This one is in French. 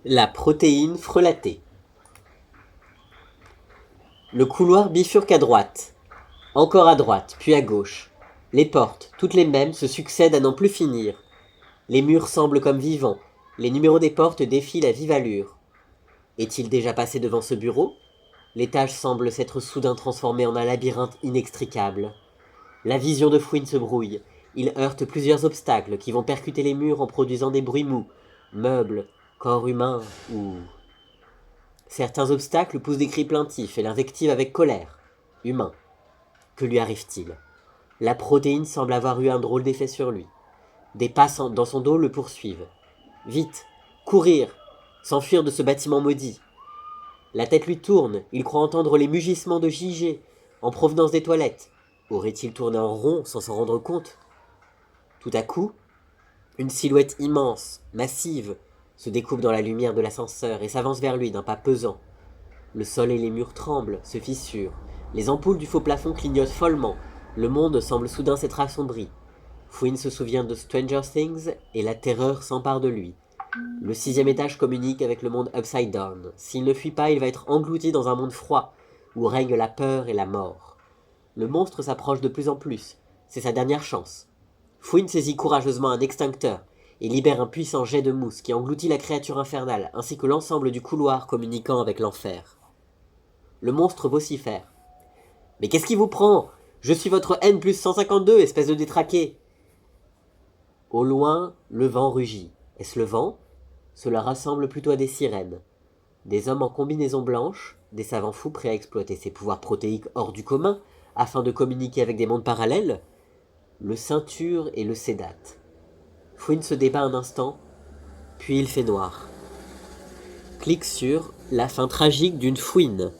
La protéine frelatée. Le couloir bifurque à droite, encore à droite, puis à gauche. Les portes, toutes les mêmes, se succèdent à n'en plus finir. Les murs semblent comme vivants, les numéros des portes défilent à vive allure. Est-il déjà passé devant ce bureau? L'étage semble s'être soudain transformé en un labyrinthe inextricable. La vision de Fouine se brouille. Il heurte plusieurs obstacles qui vont percuter les murs en produisant des bruits mous, meubles, corps humains ou... Certains obstacles poussent des cris plaintifs et l'invective avec colère. Humain. Que lui arrive-t-il? La protéine semble avoir eu un drôle d'effet sur lui. Des pas dans son dos le poursuivent. Vite, courir, s'enfuir de ce bâtiment maudit. La tête lui tourne, il croit entendre les mugissements de JG en provenance des toilettes. Aurait-il tourné en rond sans s'en rendre compte? Tout à coup, une silhouette immense, massive, se découpe dans la lumière de l'ascenseur et s'avance vers lui d'un pas pesant. Le sol et les murs tremblent, se fissurent. Les ampoules du faux plafond clignotent follement. Le monde semble soudain s'être assombri. Fouine se souvient de Stranger Things et la terreur s'empare de lui. Le 6e étage communique avec le monde Upside Down. S'il ne fuit pas, il va être englouti dans un monde froid, où règne la peur et la mort. Le monstre s'approche de plus en plus. C'est sa dernière chance. Fouine saisit courageusement un extincteur et libère un puissant jet de mousse qui engloutit la créature infernale, ainsi que l'ensemble du couloir communiquant avec l'enfer. Le monstre vocifère. « Mais qu'est-ce qui vous prend? Je suis votre N plus 152, espèce de détraqué !» Au loin, le vent rugit. Est-ce le vent? Cela ressemble plutôt à des sirènes. Des hommes en combinaison blanche, des savants fous prêts à exploiter ses pouvoirs protéiques hors du commun, afin de communiquer avec des mondes parallèles, le ceinture et le sédate. Fouine se débat un instant, puis il fait noir. Clique sur « La fin tragique d'une fouine ».